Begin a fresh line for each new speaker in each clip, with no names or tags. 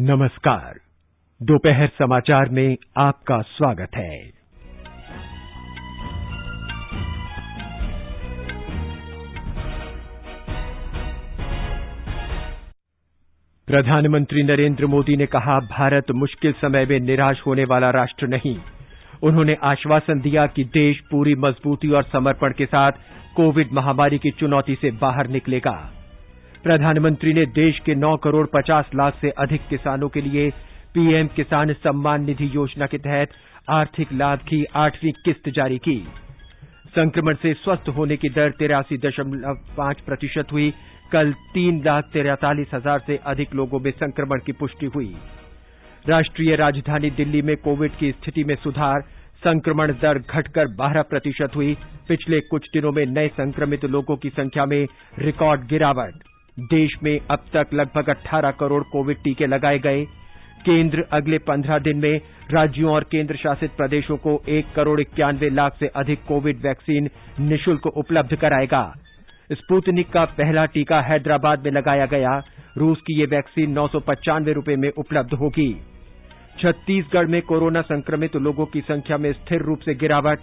नमस्कार। दोपहर समाचार में आपका स्वागत है। प्रधानमंत्री नरेंद्र मोदी ने कहा, भारत मुश्किल समय में निराश होने वाला राष्ट्र नहीं। उन्होंने आश्वासन दिया कि देश पूरी मजबूती और समर्पण के साथ कोविड महामारी की चुनौती से बाहर निकलेगा। प्रधानमंत्री ने देश के 9 करोड़ 50 लाख से अधिक किसानों के लिए पीएम किसान सम्मान निधि योजना के तहत आर्थिक लाभ की 8वीं किस्त जारी की। संक्रमण से स्वस्थ होने की दर 83.5% हुई। कल 3,43,000 से अधिक लोगों में संक्रमण की पुष्टि हुई। राष्ट्रीय राजधानी दिल्ली में कोविड की स्थिति में सुधार, संक्रमण दर घटकर 12% हुई। पिछले कुछ दिनों में नए संक्रमित लोगों की संख्या में रिकॉर्ड गिरावट। देश में अब तक लगभग 18 करोड़ कोविड टीके लगाए गए। केंद्र अगले 15 दिन में राज्यों और केंद्र शासित प्रदेशों को 1 करोड़ 91 लाख से अधिक कोविड वैक्सीन निःशुल्क उपलब्ध कराएगा। स्पुतनिक का पहला टीका हैदराबाद में लगाया गया। रूस की ये वैक्सीन 995 रुपए में उपलब्ध होगी। छत्तीसगढ़ में कोरोना संक्रमित लोगों की संख्या में स्थिर रूप से गिरावट।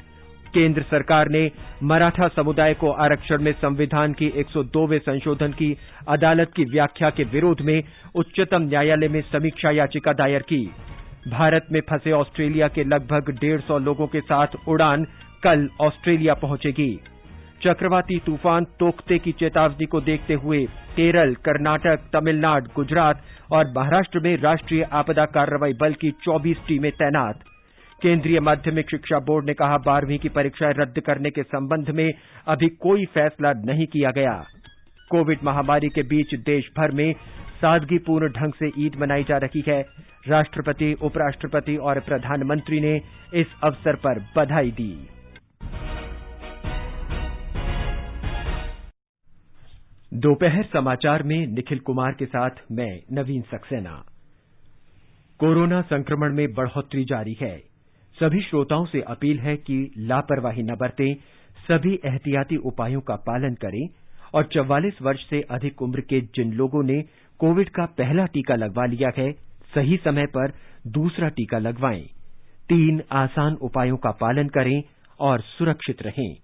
केंद्र सरकार ने मराठा समुदाय को आरक्षण में संविधान की 102वें संशोधन की अदालत की व्याख्या के विरोध में उच्चतम न्यायालय में समीक्षा याचिका दायर की। भारत में फंसे ऑस्ट्रेलिया के लगभग 150 लोगों के साथ उड़ान कल ऑस्ट्रेलिया पहुंचेगी। चक्रवाती तूफान तोकते की चेतावनी को देखते हुए केरल, कर्नाटक, तमिलनाडु, गुजरात और महाराष्ट्र में राष्ट्रीय आपदा कार्रवाई बल की 24 टीमें तैनात। केंद्रीय माध्यमिक शिक्षा बोर्ड ने कहा, 12वीं की परीक्षाएं रद्द करने के संबंध में अभी कोई फैसला नहीं किया गया। कोविड महामारी के बीच देश भर में सादगीपूर्ण ढंग से ईद मनाई जा रही है। राष्ट्रपति, उपराष्ट्रपति और प्रधानमंत्री ने इस अवसर पर बधाई दी। दोपहर समाचार में निखिल कुमार के साथ मैं नवीन सक्सेना। कोरोना संक्रमण में बढ़ोतरी जारी है। सभी श्रोताओं से अपील है कि लापरवाही न बरतें, सभी एहतियाती उपायों का पालन करें और 44 वर्ष से अधिक उम्र के जिन लोगों ने कोविड का पहला टीका लगवा लिया है, सही समय पर दूसरा टीका लगवाएं। 3 आसान उपायों का पालन करें और सुरक्षित रहें।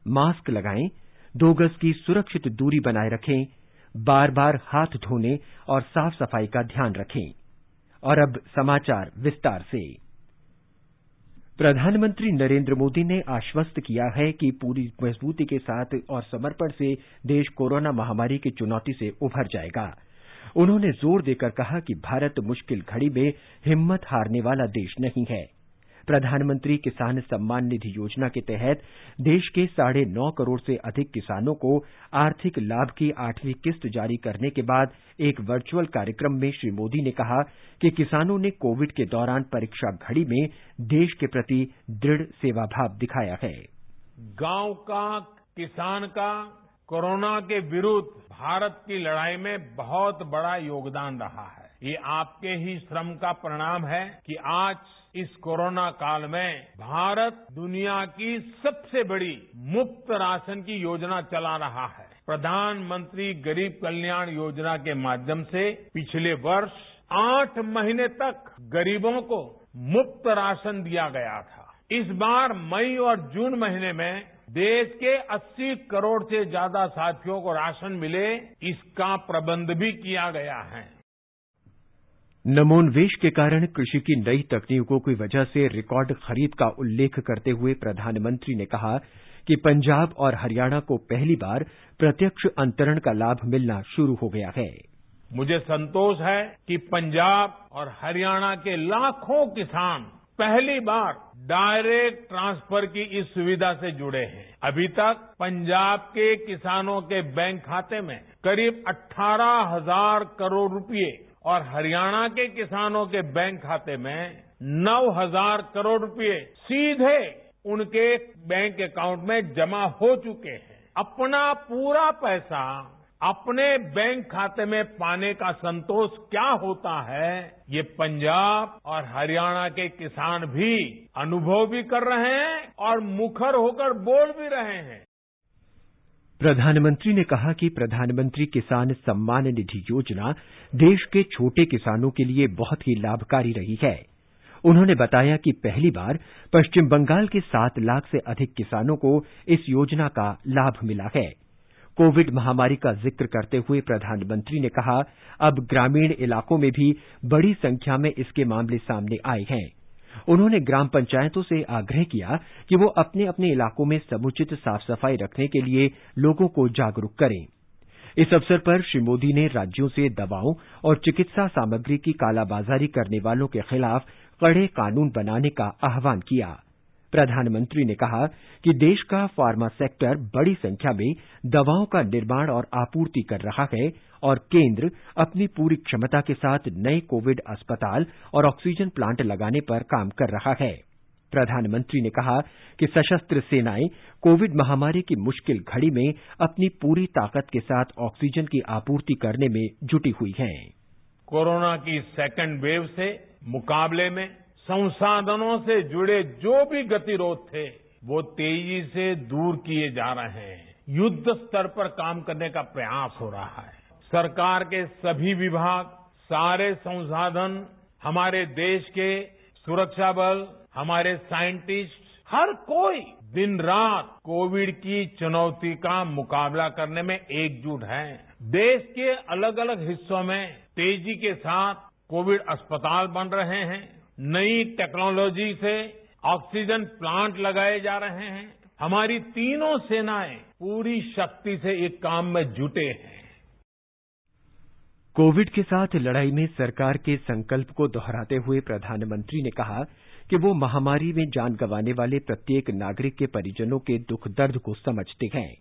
मास्क लगाएं, 2 गज की सुरक्षित दूरी बनाए रखें, बार-बार हाथ धोने और साफ सफाई का ध्यान रखें। और अब समाचार विस्तार से। प्रधानमंत्री नरेंद्र मोदी ने आश्वस्त किया है कि पूरी मजबूती के साथ और समर्पण से देश कोरोना महामारी की चुनौती से उभर जाएगा। उन्होंने जोर देकर कहा कि भारत मुश्किल घड़ी में हिम्मत हारने वाला देश नहीं है। प्रधानमंत्री किसान सम्मान निधि योजना के तहत देश के 9.5 करोड़ से अधिक किसानों को आर्थिक लाभ की 8वीं किस्त जारी करने के बाद एक वर्चुअल कार्यक्रम में श्री मोदी ने कहा कि किसानों ने कोविड के दौरान परीक्षा घड़ी में देश के प्रति दृढ़ सेवाभाव दिखाया है।
गांव का, किसान का कोरोना के विरुद्ध भारत की लड़ाई में बहुत बड़ा योगदान रहा है। ये आपके ही श्रम का परिणाम है कि आज इस कोरोना काल में भारत दुनिया की सबसे बड़ी मुफ्त राशन की योजना चला रहा है। प्रधानमंत्री गरीब कल्याण योजना के माध्यम से पिछले वर्ष 8 महीने तक गरीबों को मुफ्त राशन दिया गया था। इस बार मई और जून महीने में देश के 80 करोड़ से ज्यादा साथियों को राशन मिले, इसका प्रबंध भी किया गया है।
नमोन्वेष के कारण कृषि की नई तकनीकों की वजह से रिकॉर्ड खरीद का उल्लेख करते हुए प्रधानमंत्री ने कहा कि पंजाब और हरियाणा को पहली बार प्रत्यक्ष अंतरण का लाभ मिलना शुरू हो गया है।
मुझे संतोष है कि पंजाब और हरियाणा के लाखों किसान पहली बार डायरेक्ट ट्रांसफर की इस सुविधा से जुड़े हैं। अभी तक पंजाब के किसानों के बैंक खाते में करीब 18,000 करोड़ रुपए और हरियाणा के किसानों के बैंक खाते में 9,000 करोड़ रुपए सीधे उनके बैंक अकाउंट में जमा हो चुके हैं। अपना पूरा पैसा अपने बैंक खाते में पाने का संतोष क्या होता है, ये पंजाब और हरियाणा के किसान भी अनुभव भी कर रहे हैं और मुखर होकर बोल भी रहे हैं।
प्रधानमंत्री ने कहा कि प्रधानमंत्री किसान सम्मान निधि योजना देश के छोटे किसानों के लिए बहुत ही लाभकारी रही है। उन्होंने बताया कि पहली बार पश्चिम बंगाल के 7 लाख से अधिक किसानों को इस योजना का लाभ मिला है। कोविड महामारी का जिक्र करते हुए प्रधानमंत्री ने कहा, अब ग्रामीण इलाकों में भी बड़ी संख्या में इसके मामले सामने आए हैं। उन्होंने ग्राम पंचायतों से आग्रह किया कि वो अपने अपने इलाकों में समुचित साफ सफाई रखने के लिए लोगों को जागरूक करें। इस अवसर पर श्री मोदी ने राज्यों से दवाओं और चिकित्सा सामग्री की कालाबाजारी करने वालों के खिलाफ कड़े कानून बनाने का आह्वान किया। प्रधानमंत्री ने कहा कि देश का फार्मा सेक्टर बड़ी संख्या में दवाओं का निर्माण और आपूर्ति कर रहा है और केंद्र अपनी पूरी क्षमता के साथ नए कोविड अस्पताल और ऑक्सीजन प्लांट लगाने पर काम कर रहा है। प्रधानमंत्री ने कहा कि सशस्त्र सेनाएं कोविड महामारी की मुश्किल घड़ी में अपनी पूरी ताकत के साथ ऑक्सीजन की आपूर्ति करने में जुटी हुई हैं।
कोरोना की सेकेंड वेव से मुकाबले में संसाधनों से जुड़े जो भी गतिरोध थे वो तेजी से दूर किए जा रहे हैं। युद्ध स्तर पर काम करने का प्रयास हो रहा है। सरकार के सभी विभाग, सारे संसाधन, हमारे देश के सुरक्षा बल, हमारे साइंटिस्ट, हर कोई दिन रात कोविड की चुनौती का मुकाबला करने में एकजुट है। देश के अलग अलग हिस्सों में तेजी के साथ कोविड अस्पताल बन रहे हैं। नई टेक्नोलॉजी से ऑक्सीजन प्लांट लगाए जा रहे हैं। हमारी तीनों सेनाएं पूरी शक्ति से इस काम में जुटे हैं।
कोविड के साथ लड़ाई में सरकार के संकल्प को दोहराते हुए प्रधानमंत्री ने कहा कि वो महामारी में जान गंवाने वाले प्रत्येक नागरिक के परिजनों के दुख दर्द को समझते हैं।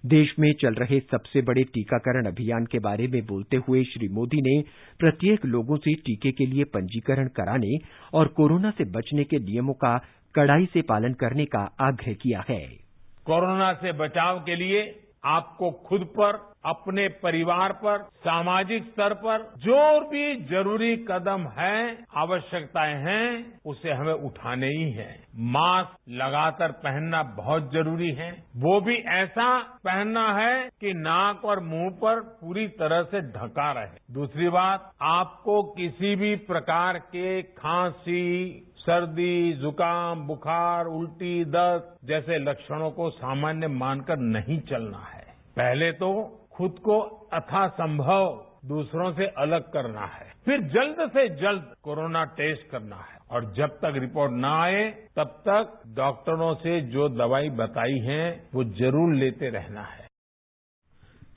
देश में चल रहे सबसे बड़े टीकाकरण अभियान के बारे में बोलते हुए श्री मोदी ने प्रत्येक लोगों से टीके के लिए पंजीकरण कराने और कोरोना से बचने के नियमों का कड़ाई से पालन करने का आग्रह किया है।
कोरोना से बचाव के लिए आपको खुद पर, अपने परिवार पर, सामाजिक स्तर पर जो भी जरूरी कदम है, आवश्यकताएं हैं, उसे हमें उठाने ही है। मास्क लगातार पहनना बहुत जरूरी है। वो भी ऐसा पहनना है कि नाक और मुंह पर पूरी तरह से ढका रहे। दूसरी बात, आपको किसी भी प्रकार के खांसी, सर्दी, जुकाम, बुखार, उल्टी, दस्त जैसे लक्षणों को सामान्य मानकर नहीं चलना है। पहले तो खुद को यथासंभव दूसरों से अलग करना है, फिर जल्द से जल्द कोरोना टेस्ट करना है और जब तक रिपोर्ट ना आए तब तक डॉक्टरों से जो दवाई बताई है वो जरूर लेते रहना है।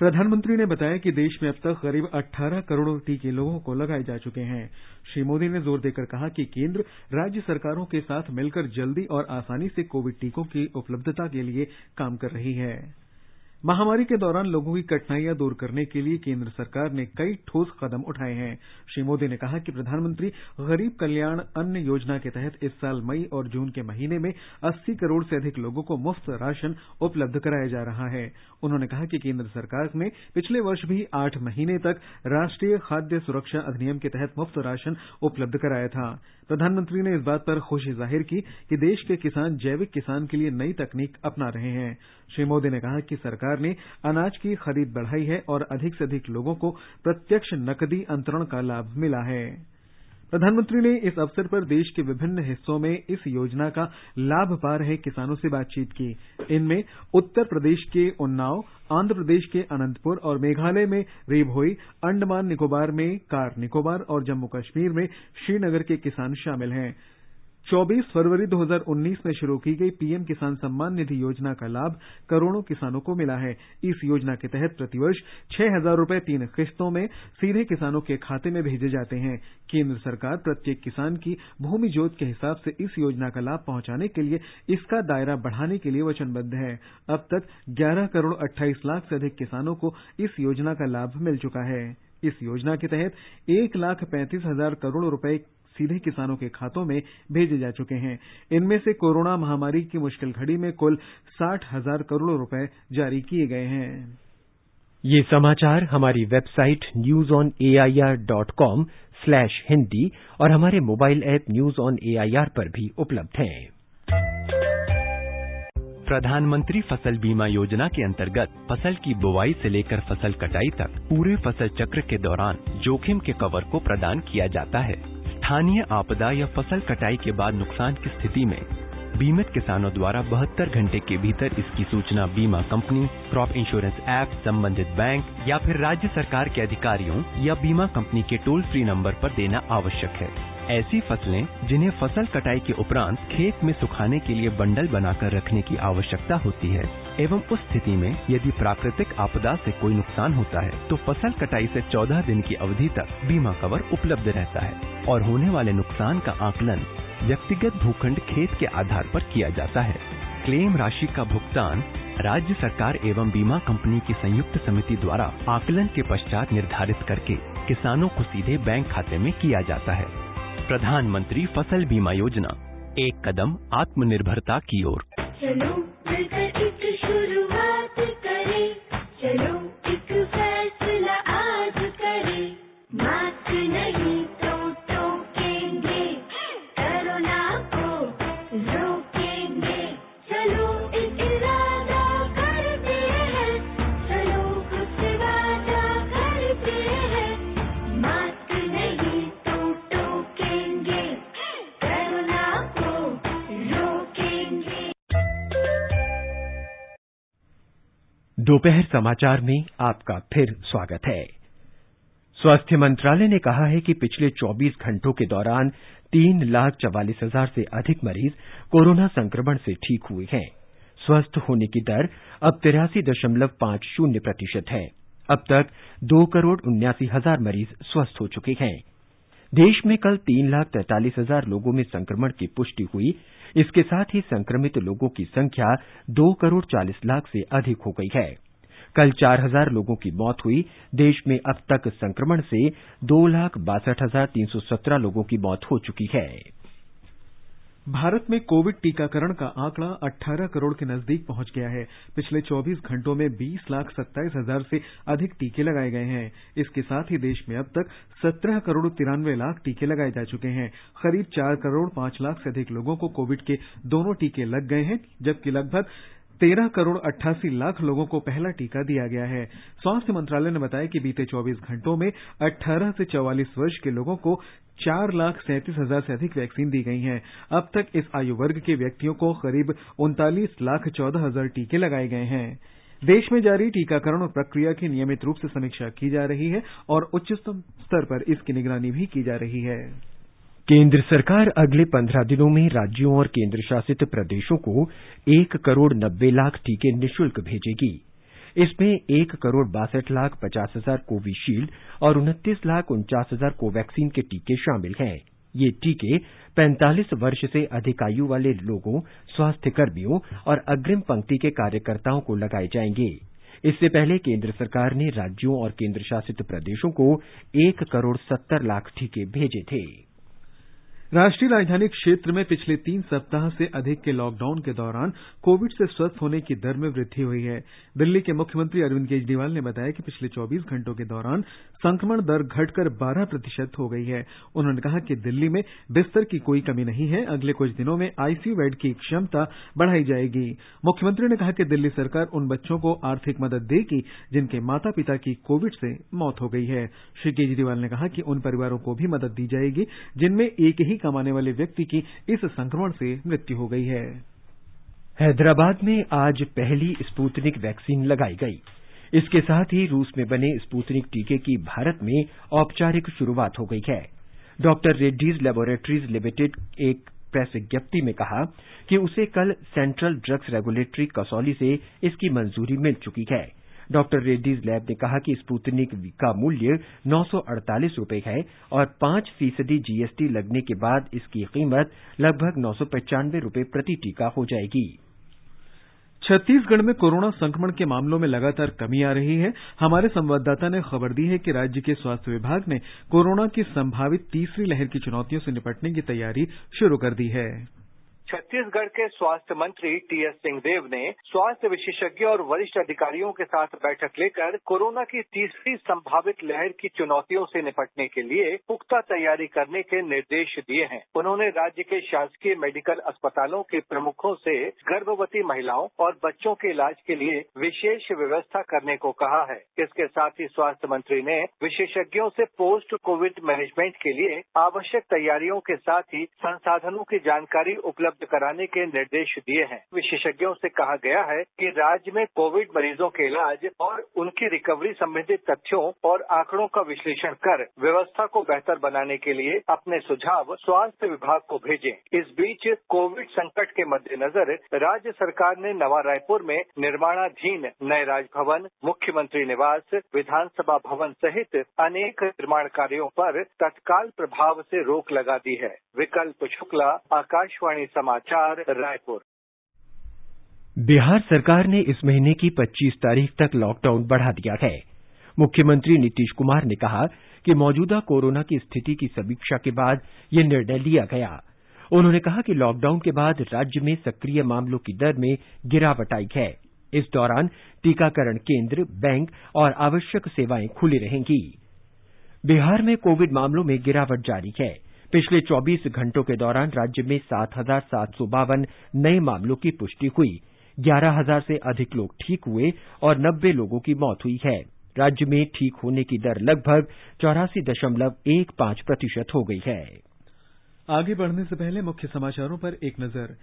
प्रधानमंत्री ने बताया कि देश में अब तक करीब 18 करोड़ टीके लोगों को लगाए जा चुके हैं। श्री मोदी ने जोर देकर कहा कि केंद्र राज्य सरकारों के साथ मिलकर जल्दी और आसानी से कोविड टीकों की उपलब्धता के लिए काम कर रही है। महामारी के दौरान लोगों की कठिनाइयां दूर करने के लिए केंद्र सरकार ने कई ठोस कदम उठाए हैं। श्री मोदी ने कहा कि प्रधानमंत्री गरीब कल्याण अन्न योजना के तहत इस साल मई और जून के महीने में 80 करोड़ से अधिक लोगों को मुफ्त राशन उपलब्ध कराया जा रहा है। उन्होंने कहा कि केंद्र सरकार ने पिछले वर्ष भी 8 महीने तक राष्ट्रीय खाद्य सुरक्षा अधिनियम के तहत मुफ्त राशन उपलब्ध कराया था। प्रधानमंत्री ने इस बात पर खुशी जाहिर की कि देश के किसान जैविक किसान के लिए नई तकनीक अपना रहे हैं। श्री मोदी ने कहा कि सरकार ने अनाज की खरीद बढ़ाई है और अधिक से अधिक लोगों को प्रत्यक्ष नकदी अंतरण का लाभ मिला है। प्रधानमंत्री ने इस अवसर पर देश के विभिन्न हिस्सों में इस योजना का लाभ पा रहे किसानों से बातचीत की। इनमें उत्तर प्रदेश के उन्नाव, आंध्र प्रदेश के अनंतपुर और मेघालय में रीभोई, अंडमान निकोबार में कार निकोबार और जम्मू कश्मीर में श्रीनगर के किसान शामिल हैं। 24 फरवरी 2019 में शुरू की गई पीएम किसान सम्मान निधि योजना का लाभ करोड़ों किसानों को मिला है। इस योजना के तहत प्रतिवर्ष 6,000 रुपए 3 किस्तों में सीधे किसानों के खाते में भेजे जाते हैं। केंद्र सरकार प्रत्येक किसान की भूमि जोत के हिसाब से इस योजना का लाभ पहुंचाने के लिए इसका दायरा बढ़ाने के लिए वचनबद्ध है। अब तक 11 करोड़ 28 लाख से अधिक किसानों को इस योजना का लाभ मिल चुका है। इस योजना के तहत 1,35,000 करोड़ रुपए सीधे किसानों के खातों में भेजे जा चुके हैं। इनमें से कोरोना महामारी की मुश्किल घड़ी में कुल 60,000 करोड़ रुपए जारी किए गए हैं।
ये समाचार हमारी वेबसाइट newsonair.com/hindi और हमारे mobile app news on AIR पर भी उपलब्ध हैं।
प्रधानमंत्री फसल बीमा योजना के अंतर्गत फसल की बुवाई से लेकर फसल कटाई तक पूरे फसल चक्र के दौरान जोखिम के कवर को प्रदान किया जाता है। स्थानीय आपदा या फसल कटाई के बाद नुकसान की स्थिति में बीमित किसानों द्वारा 72 घंटे के भीतर इसकी सूचना बीमा कंपनी, क्रॉप इंश्योरेंस ऐप, संबंधित बैंक या फिर राज्य सरकार के अधिकारियों या बीमा कंपनी के टोल फ्री नंबर पर देना आवश्यक है। ऐसी फसलें जिन्हें फसल कटाई के उपरांत खेत में सुखाने के लिए बंडल बनाकर रखने की आवश्यकता होती है एवं उस स्थिति में यदि प्राकृतिक आपदा से कोई नुकसान होता है तो फसल कटाई से 14 दिन की अवधि तक बीमा कवर उपलब्ध रहता है और होने वाले नुकसान का आकलन व्यक्तिगत भूखंड खेत के आधार पर किया जाता है। क्लेम राशि का भुगतान राज्य सरकार एवं बीमा कंपनी की संयुक्त समिति द्वारा आकलन के पश्चात निर्धारित करके किसानों को सीधे बैंक खाते में किया जाता है। प्रधानमंत्री फसल बीमा योजना, एक कदम आत्मनिर्भरता की ओर।
चलो मिलकर एक शुरुआत करें, चलो एक फैसला आज करें, मास्क नहीं तो टोकेंगे, कोरोना को रोकेंगे, चलो एक इरादा करते हैं, चलो कुछ वादा करते हैं, मास्क नहीं तो टोकेंगे, कोरोना को रोकेंगे।
दोपहर समाचार में आपका फिर स्वागत है। स्वास्थ्य मंत्रालय ने कहा है कि पिछले 24 घंटों के दौरान 3,44,000 से अधिक मरीज कोरोना संक्रमण से ठीक हुए हैं। स्वस्थ होने की दर अब 83.50% है। अब तक 2,79,000 मरीज स्वस्थ हो चुके हैं। देश में कल 3,43,000 लोगों में संक्रमण की पुष्टि हुई। इसके साथ ही संक्रमित लोगों की संख्या 2,40,00,000 से अधिक हो गई है। कल 4,000 लोगों की मौत हुई। देश में अब तक संक्रमण से 2,62,317 लोगों की मौत हो चुकी है।
भारत में कोविड टीकाकरण का आंकड़ा 18 करोड़ के नजदीक पहुंच गया है। पिछले 24 घंटों में 20,27,000 से अधिक टीके लगाए गए हैं। इसके साथ ही देश में अब तक 17 करोड़ 93 लाख टीके लगाए जा चुके हैं। करीब 4 करोड़ 5 लाख से अधिक लोगों को कोविड के दोनों टीके लग गए हैं, जबकि लगभग 13 करोड़ 88 लाख लोगों को पहला टीका दिया गया है। स्वास्थ्य मंत्रालय ने बताया कि बीते 24 घंटों में 18 से 44 वर्ष के लोगों को 4,37,000 से अधिक वैक्सीन दी गई हैं। अब तक इस आयु वर्ग के व्यक्तियों को करीब 39,14,000 टीके लगाए गए हैं। देश में जारी टीकाकरण प्रक्रिया की नियमित रूप से समीक्षा की जा रही है और उच्चतम स्तर पर इसकी निगरानी भी की जा रही है।
केंद्र सरकार अगले 15 दिनों में राज्यों और केंद्र शासित प्रदेशों को 1 करोड़ 90 लाख टीके निःशुल्क भेजेगी। इसमें 1 करोड़ 62 लाख 50,000 कोविशील्ड और 29 लाख 49,000 कोवैक्सीन के टीके शामिल हैं। ये टीके 45 वर्ष से अधिक आयु वाले लोगों, स्वास्थ्य कर्मियों और अग्रिम पंक्ति के कार्यकर्ताओं को लगाए जाएंगे। इससे पहले केंद्र सरकार ने राज्यों और केंद्र शासित प्रदेशों को 1 करोड़ 70 लाख टीके भेजे थे।
राष्ट्रीय राजधानी क्षेत्र में पिछले 3 सप्ताह से अधिक के लॉकडाउन के दौरान कोविड से स्वस्थ होने की दर में वृद्धि हुई है। दिल्ली के मुख्यमंत्री अरविंद केजरीवाल ने बताया कि पिछले 24 घंटों के दौरान संक्रमण दर घटकर 12% हो गई है। उन्होंने कहा कि दिल्ली में बिस्तर की कोई कमी नहीं है। अगले कुछ दिनों में आईसीयू बेड की क्षमता बढ़ाई जाएगी। मुख्यमंत्री ने कहा कि दिल्ली सरकार उन बच्चों को आर्थिक मदद देगी जिनके माता पिता की कोविड से मौत हो गई है। श्री केजरीवाल ने कहा कि उन परिवारों को भी मदद दी जाएगी जिनमें एक ही कमाने वाले व्यक्ति की इस संक्रमण से मृत्यु हो गई है।
हैदराबाद में आज पहली स्पुतनिक वैक्सीन लगाई गई। इसके साथ ही रूस में बने स्पुतनिक टीके की भारत में औपचारिक शुरुआत हो गई है। डॉक्टर रेड्डीज लैबोरेटरीज लिमिटेड एक प्रेस विज्ञप्ति में कहा कि उसे कल सेंट्रल ड्रग्स रेगुलेटरी कसौली से इसकी मंजूरी मिल चुकी है। डॉक्टर रेड्डीज लैब ने कहा कि स्पुतनिक का मूल्य 948 रुपए है और 5% जीएसटी लगने के बाद इसकी कीमत लगभग 995 रुपए प्रति टीका हो जाएगी।
छत्तीसगढ़ में कोरोना संक्रमण के मामलों में लगातार कमी आ रही है। हमारे संवाददाता ने खबर दी है कि राज्य के स्वास्थ्य विभाग ने कोरोना की संभावित तीसरी लहर की चुनौतियों से निपटने की तैयारी शुरू कर दी है।
छत्तीसगढ़ के स्वास्थ्य मंत्री टीएस सिंहदेव ने स्वास्थ्य विशेषज्ञों और वरिष्ठ अधिकारियों के साथ बैठक लेकर कोरोना की तीसरी संभावित लहर की चुनौतियों से निपटने के लिए पुख्ता तैयारी करने के निर्देश दिए हैं। उन्होंने राज्य के शासकीय मेडिकल अस्पतालों के प्रमुखों से गर्भवती महिलाओं और बच्चों के इलाज के लिए विशेष व्यवस्था करने को कहा है। इसके साथ ही स्वास्थ्य मंत्री ने विशेषज्ञों से पोस्ट कोविड मैनेजमेंट के लिए आवश्यक तैयारियों के साथ ही संसाधनों की जानकारी उपलब्ध कराने के निर्देश दिए हैं। विशेषज्ञों से कहा गया है कि राज्य में कोविड मरीजों के इलाज और उनकी रिकवरी संबंधित तथ्यों और आंकड़ों का विश्लेषण कर व्यवस्था को बेहतर बनाने के लिए अपने सुझाव स्वास्थ्य विभाग को भेजें। इस बीच कोविड संकट के मद्देनजर राज्य सरकार ने नवा रायपुर में निर्माणाधीन नए राजभवन, मुख्यमंत्री निवास, विधानसभा भवन सहित अनेक निर्माण कार्यों पर तत्काल प्रभाव से रोक लगा दी है। विकल्प शुक्ला, आकाशवाणी समाचार, रायपुर।
बिहार सरकार ने इस महीने की 25 तारीख तक लॉकडाउन बढ़ा दिया है। मुख्यमंत्री नीतीश कुमार ने कहा कि मौजूदा कोरोना की स्थिति की समीक्षा के बाद यह निर्णय लिया गया। उन्होंने कहा कि लॉकडाउन के बाद राज्य में सक्रिय मामलों की दर में गिरावट आई है। इस दौरान टीकाकरण केंद्र, बैंक और आवश्यक सेवाएं खुली रहेंगी। बिहार में कोविड मामलों में गिरावट जारी है। पिछले 24 घंटों के दौरान राज्य में 7,752 नए मामलों की पुष्टि हुई। 11,000 से अधिक लोग ठीक हुए और 90 लोगों की मौत हुई है। राज्य में ठीक होने की दर लगभग 84.15% हो गई है।
आगे बढ़ने से पहले मुख्य समाचारों पर एक नजर।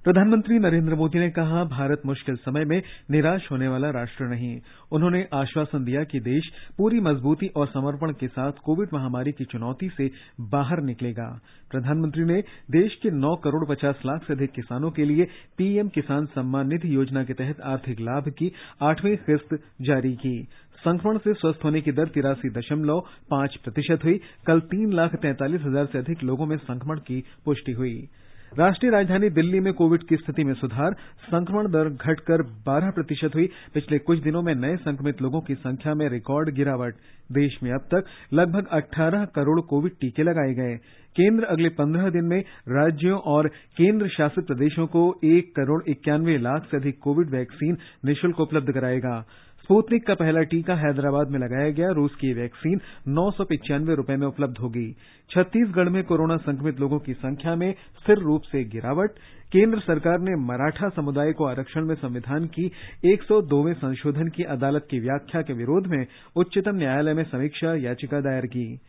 प्रधानमंत्री नरेंद्र मोदी ने कहा, भारत मुश्किल समय में निराश होने वाला राष्ट्र नहीं। उन्होंने आश्वासन दिया कि देश पूरी मजबूती और समर्पण के साथ कोविड महामारी की चुनौती से बाहर निकलेगा। प्रधानमंत्री ने देश के 9 करोड़ 50 लाख से अधिक किसानों के लिए पीएम किसान सम्मान निधि योजना के तहत आर्थिक लाभ की 8वीं किस्त जारी की। संक्रमण से स्वस्थ होने की दर 83.5% हुई। कल 3,43,000 से अधिक लोगों में संक्रमण की पुष्टि हुई। राष्ट्रीय राजधानी दिल्ली में कोविड की स्थिति में सुधार, संक्रमण दर घटकर 12% हुई। पिछले कुछ दिनों में नए संक्रमित लोगों की संख्या में रिकॉर्ड गिरावट। देश में अब तक लगभग 18 करोड़ कोविड टीके लगाए गए। केंद्र अगले 15 दिन में राज्यों और केंद्र शासित प्रदेशों को 1 करोड़ 91 लाख से अधिक कोविड वैक्सीन निःशुल्क उपलब्ध कराएगा। स्पुतनिक का पहला टीका हैदराबाद में लगाया गया। रूस की वैक्सीन 995 रुपए में उपलब्ध होगी। छत्तीसगढ़ में कोरोना संक्रमित लोगों की संख्या में स्थिर रूप से गिरावट। केंद्र सरकार ने मराठा समुदाय को आरक्षण में संविधान की 102वें संशोधन की अदालत की व्याख्या के विरोध में उच्चतम न्यायालय में समीक्षा याचिका दायर की।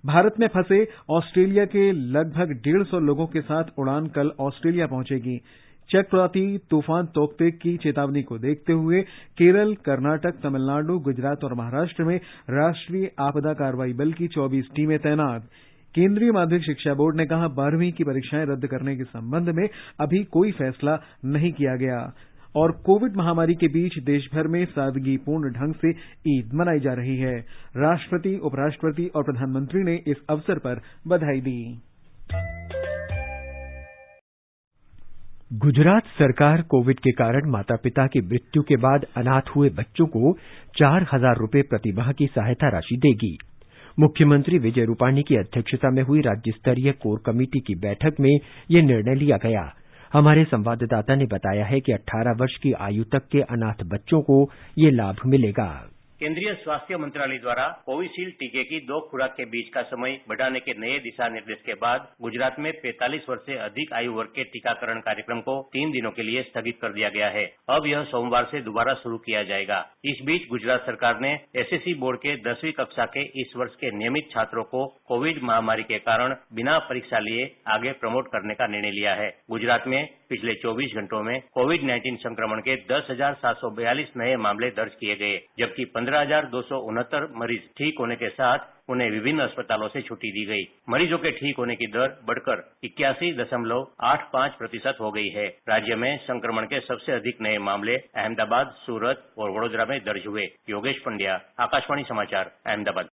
भारत में फंसे ऑस्ट्रेलिया के लगभग 150 लोगों के साथ उड़ान कल ऑस्ट्रेलिया पहुंचेगी। चक्रवाती तूफान तोकते की चेतावनी को देखते हुए केरल, कर्नाटक, तमिलनाडु, गुजरात और महाराष्ट्र में राष्ट्रीय आपदा कार्रवाई बल की 24 टीमें तैनात। केंद्रीय माध्यमिक शिक्षा बोर्ड ने कहा, 12वीं की परीक्षाएं रद्द करने के संबंध में अभी कोई फैसला नहीं किया गया। और कोविड महामारी के बीच देश भर में सादगीपूर्ण ढंग से ईद मनाई जा रही है। राष्ट्रपति, उपराष्ट्रपति और प्रधानमंत्री ने इस अवसर पर बधाई दी।
गुजरात सरकार कोविड के कारण माता पिता की मृत्यु के बाद अनाथ हुए बच्चों को 4,000 रुपए प्रतिमाह की सहायता राशि देगी। मुख्यमंत्री विजय रूपाणी की अध्यक्षता में हुई राज्य स्तरीय कोर कमेटी की बैठक में यह निर्णय लिया गया। हमारे संवाददाता ने बताया है कि 18 वर्ष की आयु तक के अनाथ बच्चों को ये लाभ मिलेगा।
केंद्रीय स्वास्थ्य मंत्रालय द्वारा कोविशील्ड टीके की 2 खुराक के बीच का समय बढ़ाने के नए दिशा निर्देश के बाद गुजरात में 45 वर्ष से अधिक आयु वर्ग के टीकाकरण कार्यक्रम को 3 दिनों के लिए स्थगित कर दिया गया है। अब यह सोमवार से दोबारा शुरू किया जाएगा। इस बीच गुजरात सरकार ने एसएससी बोर्ड के 10वीं कक्षा के इस वर्ष के नियमित छात्रों को कोविड महामारी के कारण बिना परीक्षा लिए आगे प्रमोट करने का निर्णय लिया है। गुजरात में पिछले 24 घंटों में कोविड-19 संक्रमण के 10,742 नए मामले दर्ज किए गए, जबकि 15,269 मरीज ठीक होने के साथ उन्हें विभिन्न अस्पतालों से छुट्टी दी गई। मरीजों के ठीक होने की दर बढ़कर 81.85% हो गई है। राज्य में संक्रमण के सबसे अधिक नए मामले अहमदाबाद, सूरत और वडोदरा में दर्ज हुए। योगेश पंड्या, आकाशवाणी समाचार, अहमदाबाद।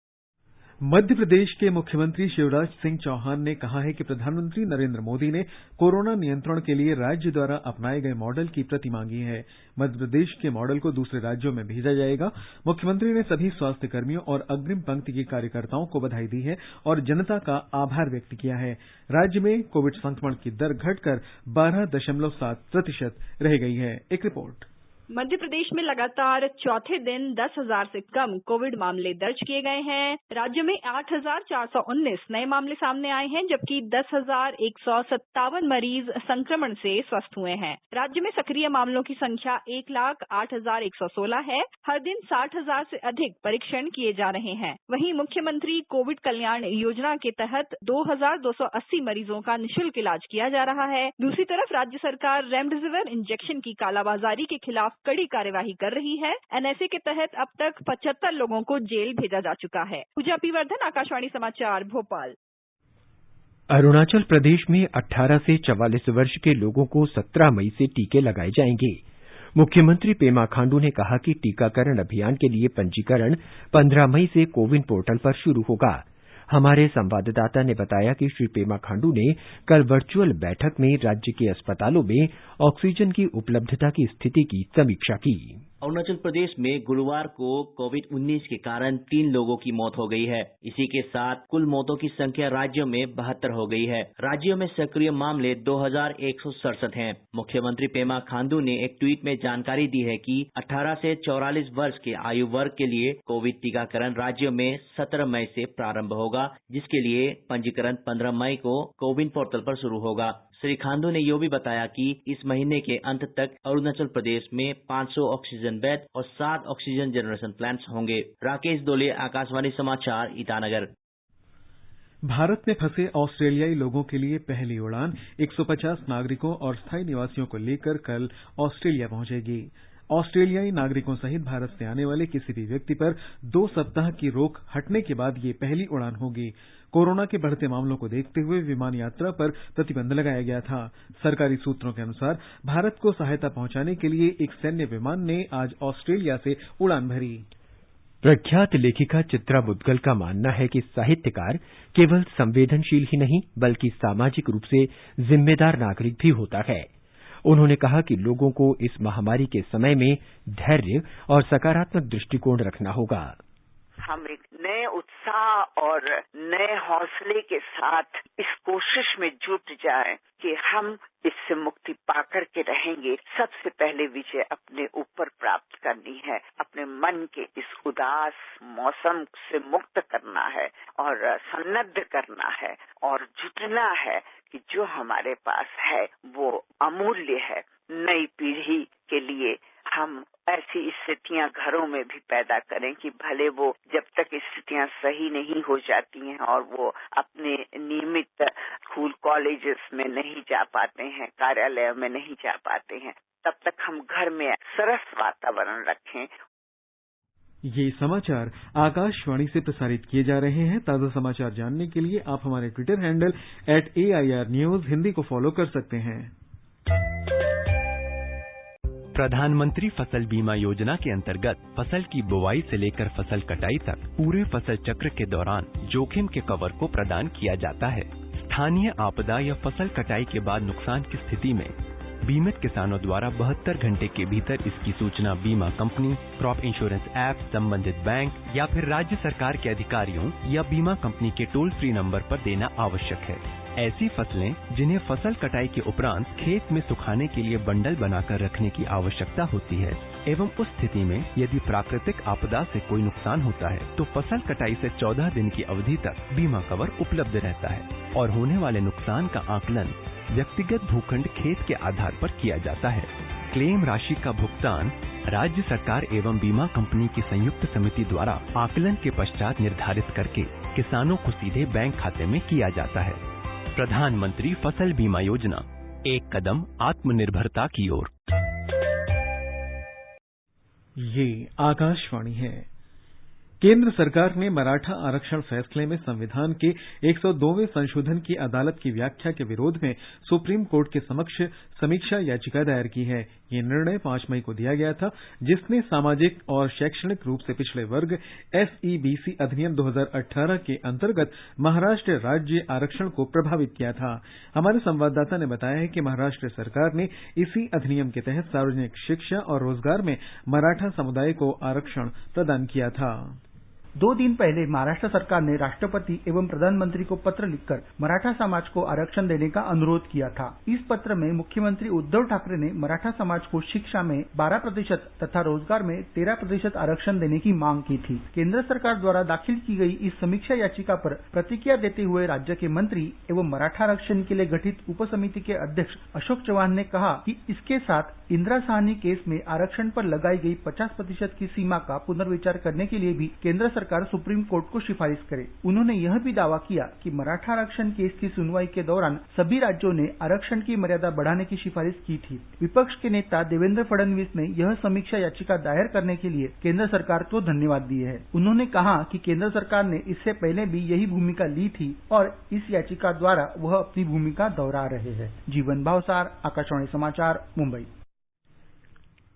मध्य प्रदेश के मुख्यमंत्री शिवराज सिंह चौहान ने कहा है कि प्रधानमंत्री नरेंद्र मोदी ने कोरोना नियंत्रण के लिए राज्य द्वारा अपनाए गए मॉडल की प्रति मांगी है। मध्य प्रदेश के मॉडल को दूसरे राज्यों में भेजा जाएगा। मुख्यमंत्री ने सभी स्वास्थ्य कर्मियों और अग्रिम पंक्ति के कार्यकर्ताओं को बधाई दी है और जनता का आभार व्यक्त किया है। राज्य में कोविड संक्रमण की दर घटकर 12.7% रह गई है। एक रिपोर्ट।
मध्य प्रदेश में लगातार चौथे दिन 10,000 से कम कोविड मामले दर्ज किए गए हैं। राज्य में 8,419 नए मामले सामने आए हैं, जबकि 10,157 मरीज संक्रमण से स्वस्थ हुए हैं। राज्य में सक्रिय मामलों की संख्या 1,08,116 है। हर दिन 60,000 से अधिक परीक्षण किए जा रहे हैं। वहीं मुख्यमंत्री कोविड कल्याण योजना के तहत 2,280 मरीजों का निःशुल्क इलाज किया जा रहा है। दूसरी तरफ राज्य सरकार रेमडेसिविर इंजेक्शन की कालाबाजारी के खिलाफ कड़ी कार्यवाही कर रही है। एनएसए के तहत अब तक 75 लोगों को जेल भेजा जा चुका है। पूजा पीवर्धन, आकाशवाणी समाचार, भोपाल।
अरुणाचल प्रदेश में 18 से 44 वर्ष के लोगों को 17 मई से टीके लगाए जाएंगे। मुख्यमंत्री पेमा खांडू ने कहा कि टीकाकरण अभियान के लिए पंजीकरण 15 मई से कोविन पोर्टल पर शुरू होगा। हमारे संवाददाता ने बताया कि श्री पेमा खांडू ने कल वर्चुअल बैठक में राज्य के अस्पतालों में ऑक्सीजन की उपलब्धता की स्थिति की समीक्षा की।
अरुणाचल प्रदेश में गुरुवार को कोविड-19 के कारण 3 लोगों की मौत हो गई है। इसी के साथ कुल मौतों की संख्या राज्य में 72 हो गई है। राज्य में सक्रिय मामले 2,167 हैं। मुख्यमंत्री पेमा खांडू ने एक ट्वीट में जानकारी दी है कि 18 से 44 वर्ष के आयु वर्ग के लिए कोविड टीकाकरण राज्य में 17 मई से प्रारंभ होगा, जिसके लिए पंजीकरण 15 मई को कोविन पोर्टल पर शुरू होगा। श्री खांडू ने यह भी बताया कि इस महीने के अंत तक अरुणाचल प्रदेश में 500 ऑक्सीजन बेड और 7 ऑक्सीजन जनरेशन प्लांट्स होंगे। राकेश दोले, आकाशवाणी समाचार, ईटानगर।
भारत में फंसे ऑस्ट्रेलियाई लोगों के लिए पहली उड़ान 150 नागरिकों और स्थायी निवासियों को लेकर कल ऑस्ट्रेलिया पहुंचेगी। ऑस्ट्रेलियाई नागरिकों सहित भारत से आने वाले किसी भी व्यक्ति पर 2 सप्ताह की रोक हटने के बाद ये पहली उड़ान होगी। कोरोना के बढ़ते मामलों को देखते हुए विमान यात्रा पर प्रतिबंध लगाया गया था। सरकारी सूत्रों के अनुसार भारत को सहायता पहुंचाने के लिए एक सैन्य विमान ने आज ऑस्ट्रेलिया से उड़ान भरी।
प्रख्यात लेखिका चित्रा मुद्गल का मानना है कि साहित्यकार केवल संवेदनशील ही नहीं बल्कि सामाजिक रूप से जिम्मेदार नागरिक भी होता है। उन्होंने कहा कि लोगों को इस महामारी के समय में धैर्य और सकारात्मक दृष्टिकोण रखना होगा।
हम एक नए उत्साह और नए हौसले के साथ इस कोशिश में जुट जाएं कि हम इससे मुक्ति पाकर के रहेंगे। सबसे पहले विजय अपने ऊपर प्राप्त करनी है, अपने मन के इस उदास मौसम से मुक्त करना है और सन्नद्ध करना है और जुटना है कि जो हमारे पास है वो अमूल्य है। नई पीढ़ी के लिए हम ऐसी स्थितियां घरों में भी पैदा करें कि भले वो जब तक स्थितियां सही नहीं हो जाती हैं और वो अपने नियमित स्कूल कॉलेजेस में नहीं जा पाते हैं, कार्यालय में नहीं जा पाते हैं, तब तक हम घर में सरस वातावरण रखें।
ये समाचार आकाशवाणी से प्रसारित किए जा रहे हैं। ताज़ा समाचार जानने के लिए आप हमारे Twitter handle @AIR News Hindi को फॉलो कर सकते हैं।
प्रधानमंत्री फसल बीमा योजना के अंतर्गत फसल की बुवाई से लेकर फसल कटाई तक पूरे फसल चक्र के दौरान जोखिम के कवर को प्रदान किया जाता है। स्थानीय आपदा या फसल कटाई के बाद नुकसान की स्थिति में बीमित किसानों द्वारा 72 घंटे के भीतर इसकी सूचना बीमा कंपनी, क्रॉप इंश्योरेंस ऐप, संबंधित बैंक या फिर राज्य सरकार के अधिकारियों या बीमा कंपनी के टोल फ्री नंबर पर देना आवश्यक है। ऐसी फसलें जिन्हें फसल कटाई के उपरांत खेत में सुखाने के लिए बंडल बनाकर रखने की आवश्यकता होती है एवं उस स्थिति में यदि प्राकृतिक आपदा से कोई नुकसान होता है तो फसल कटाई से 14 दिन की अवधि तक बीमा कवर उपलब्ध रहता है और होने वाले नुकसान का आकलन व्यक्तिगत भूखंड खेत के आधार पर किया जाता है। क्लेम राशि का भुगतान राज्य सरकार एवं बीमा कंपनी की संयुक्त समिति द्वारा आकलन के पश्चात निर्धारित करके किसानों को सीधे बैंक खाते में किया जाता है। प्रधानमंत्री फसल बीमा योजना, एक कदम आत्मनिर्भरता की ओर।
ये आकाशवाणी है। केंद्र सरकार ने मराठा आरक्षण फैसले में संविधान के 102वें संशोधन की अदालत की व्याख्या के विरोध में सुप्रीम कोर्ट के समक्ष समीक्षा याचिका दायर की है। ये निर्णय 5 मई को दिया गया था, जिसने सामाजिक और शैक्षणिक रूप से पिछड़े वर्ग SEBC अधिनियम 2018 के अंतर्गत महाराष्ट्र राज्य आरक्षण को प्रभावित किया था। हमारे संवाददाता ने बताया है कि महाराष्ट्र सरकार ने इसी अधिनियम के तहत सार्वजनिक शिक्षा और रोजगार में मराठा समुदाय को आरक्षण प्रदान किया था।
2 दिन पहले महाराष्ट्र सरकार ने राष्ट्रपति एवं प्रधानमंत्री को पत्र लिखकर मराठा समाज को आरक्षण देने का अनुरोध किया था। इस पत्र में मुख्यमंत्री उद्धव ठाकरे ने मराठा समाज को शिक्षा में 12% तथा रोजगार में 13% आरक्षण देने की मांग की थी। केंद्र सरकार द्वारा दाखिल की गई इस समीक्षा याचिका पर प्रतिक्रिया देते हुए राज्य के मंत्री एवं मराठा आरक्षण के लिए गठित उप समिति के अध्यक्ष अशोक चव्हाण ने कहा कि इसके साथ इंदिरा साहनी केस में आरक्षण पर लगाई गई 50% की सीमा का पुनर्विचार करने के लिए भी केंद्र सरकार सुप्रीम कोर्ट को सिफारिश करे। उन्होंने यह भी दावा किया कि मराठा आरक्षण केस की सुनवाई के दौरान सभी राज्यों ने आरक्षण की मर्यादा बढ़ाने की सिफारिश की थी। विपक्ष के नेता देवेंद्र फडणवीस ने यह समीक्षा याचिका दायर करने के लिए केंद्र सरकार को धन्यवाद दिए है। उन्होंने कहा कि केंद्र सरकार ने इससे पहले भी यही भूमिका ली थी और इस याचिका द्वारा वह अपनी भूमिका दोहरा रहे हैं। जीवन भावसार, आकाशवाणी समाचार, मुंबई।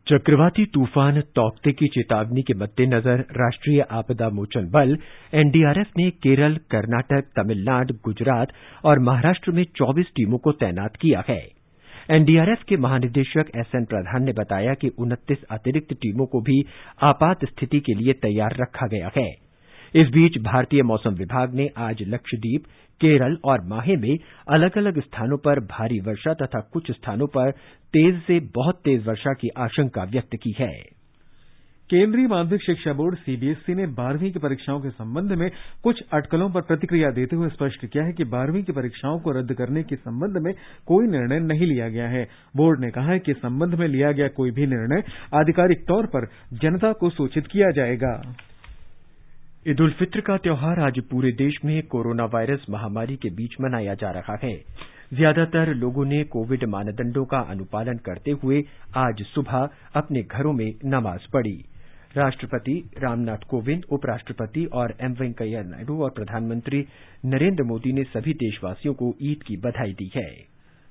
चक्रवाती तूफान तौकते की चेतावनी के मद्देनजर राष्ट्रीय आपदा मोचन बल NDRF ने केरल, कर्नाटक, तमिलनाडु, गुजरात और महाराष्ट्र में 24 टीमों को तैनात किया है। NDRF के महानिदेशक SN प्रधान ने बताया कि 29 अतिरिक्त टीमों को भी आपात स्थिति के लिए तैयार रखा गया है। इस बीच भारतीय मौसम विभाग ने आज लक्षद्वीप, केरल और माहे में अलग अलग स्थानों पर भारी वर्षा तथा कुछ स्थानों पर तेज से बहुत तेज वर्षा की आशंका व्यक्त की है।
केंद्रीय माध्यमिक शिक्षा बोर्ड CBSE ने 12वीं की परीक्षाओं के संबंध में कुछ अटकलों पर प्रतिक्रिया देते हुए स्पष्ट किया है कि 12वीं की परीक्षाओं को रद्द करने के संबंध में कोई निर्णय नहीं लिया गया है। बोर्ड ने कहा है कि इस संबंध में लिया गया कोई भी निर्णय आधिकारिक तौर पर जनता को सूचित किया जाएगा।
ईद उल फित्र का त्यौहार आज पूरे देश में कोरोना वायरस महामारी के बीच मनाया जा रहा है। ज्यादातर लोगों ने कोविड मानदंडों का अनुपालन करते हुए आज सुबह अपने घरों में नमाज पढ़ी। राष्ट्रपति रामनाथ कोविंद, उपराष्ट्रपति और M वेंकैया नायडू और प्रधानमंत्री नरेंद्र मोदी ने सभी देशवासियों को ईद की बधाई दी है।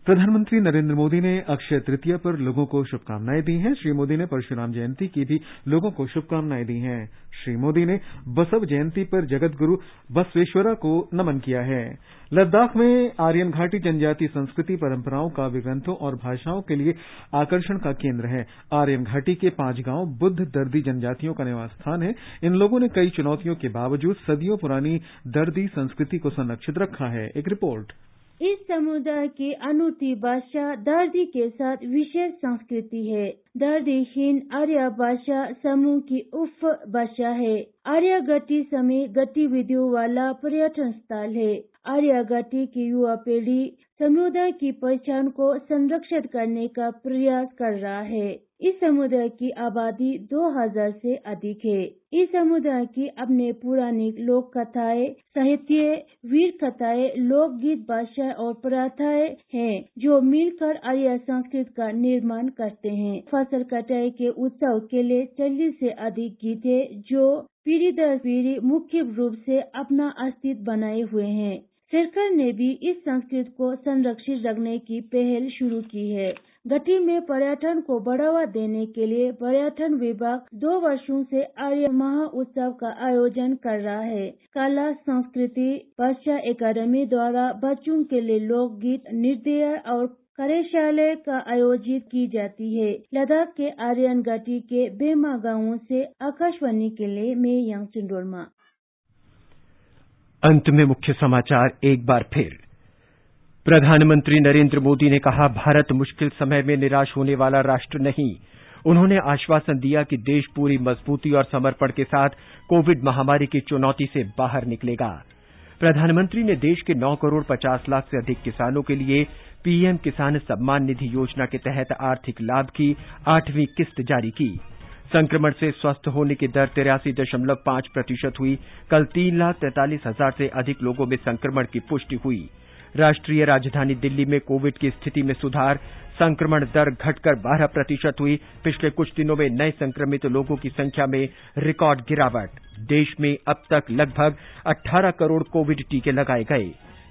प्रधानमंत्री नरेंद्र मोदी ने अक्षय तृतीया पर लोगों को शुभकामनाएं दी हैं। श्री मोदी ने परशुराम जयंती की भी लोगों को शुभकामनाएं दी हैं। श्री मोदी ने बसव जयंती पर जगत गुरु बसवेश्वरा को नमन किया है। लद्दाख में आर्यन घाटी जनजाति संस्कृति परंपराओं, काव्य ग्रंथों और भाषाओं के लिए आकर्षण का केंद्र है। आर्यन घाटी के 5 गांव बुद्ध दर्दी जनजातियों का निवास स्थान है। इन लोगों ने कई चुनौतियों के बावजूद सदियों पुरानी दर्दी संस्कृति को संरक्षित रखा है। एक रिपोर्ट।
इस समुदाय की अनूठी भाषा दर्दी के साथ विशेष संस्कृति है। दर्दी हिंद आर्य भाषा समूह की उप भाषा है। आर्य घाटी समय गतिविधियों वाला पर्यटन स्थल है। आर्य घाटी की युवा पीढ़ी समुदाय की पहचान को संरक्षित करने का प्रयास कर रहा है। इस समुदाय की आबादी 2000 से अधिक है। इस समुदाय की अपने पुरानी लोक कथाएं, साहित्य, वीर कथाएं, लोकगीत, भाषा और प्रथाएं हैं, जो मिलकर आर्य संस्कृति का निर्माण करते हैं। फसल कटाई के उत्सव के लिए 40 से अधिक गीत है, जो पीढ़ी दर पीढ़ी मुख्य रूप से अपना अस्तित्व बनाए हुए हैं। सरकार ने भी इस संस्कृति को संरक्षित रखने की पहल शुरू की है। घाटी में पर्यटन को बढ़ावा देने के लिए पर्यटन विभाग 2 वर्षों से आर्य महोत्सव का आयोजन कर रहा है। कला संस्कृति भाषा अकादमी द्वारा बच्चों के लिए लोकगीत, नृत्य और कार्यशाला का आयोजित की जाती है। लद्दाख के आर्यन घाटी के बेमा गांवों से आकाशवाणी के लिए मैं यांगचुन डोरमा।
अंत में मुख्य समाचार एक बार फिर। प्रधानमंत्री नरेंद्र मोदी ने कहा, भारत मुश्किल समय में निराश होने वाला राष्ट्र नहीं। उन्होंने आश्वासन दिया कि देश पूरी मजबूती और समर्पण के साथ कोविड महामारी की चुनौती से बाहर निकलेगा। प्रधानमंत्री ने देश के 9 करोड़ 50 लाख से अधिक किसानों के लिए PM किसान सम्मान निधि योजना के तहत आर्थिक लाभ की 8वीं किस्त जारी की। संक्रमण से स्वस्थ होने की दर 83.5% हुई। कल 3,43,000 से अधिक लोगों में संक्रमण की पुष्टि हुई। राष्ट्रीय राजधानी दिल्ली में कोविड की स्थिति में सुधार, संक्रमण दर घटकर 12% हुई। पिछले कुछ दिनों में नए संक्रमित लोगों की संख्या में रिकॉर्ड गिरावट। देश में अब तक लगभग 18 करोड़ कोविड टीके लगाए गए।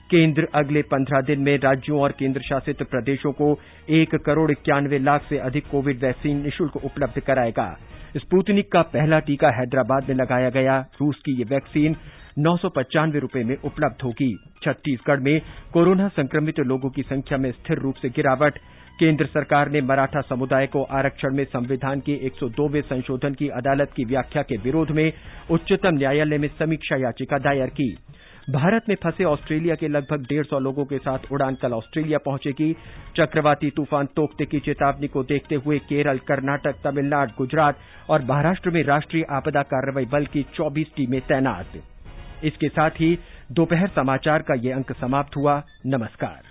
केंद्र अगले 15 दिन में राज्यों और केंद्र शासित प्रदेशों को 1 करोड़ 91 लाख से अधिक कोविड वैक्सीन निःशुल्क उपलब्ध कराएगा। स्पुतनिक का पहला टीका हैदराबाद में लगाया गया। रूस की ये वैक्सीन 995 रुपए में उपलब्ध होगी। छत्तीसगढ़ में कोरोना संक्रमित लोगों की संख्या में स्थिर रूप से गिरावट। केंद्र सरकार ने मराठा समुदाय को आरक्षण में संविधान के 102वें संशोधन की अदालत की व्याख्या के विरोध में उच्चतम न्यायालय में समीक्षा याचिका दायर की। भारत में फंसे ऑस्ट्रेलिया के लगभग 150 लोगों के साथ उड़ान कल ऑस्ट्रेलिया पहुंचेगी। चक्रवाती तूफान तोकते की चेतावनी को देखते हुए केरल, कर्नाटक, तमिलनाडु, गुजरात और महाराष्ट्र में राष्ट्रीय आपदा कार्रवाई बल की 24 टीमें तैनात। इसके साथ ही दोपहर समाचार का ये अंक समाप्त हुआ। नमस्कार।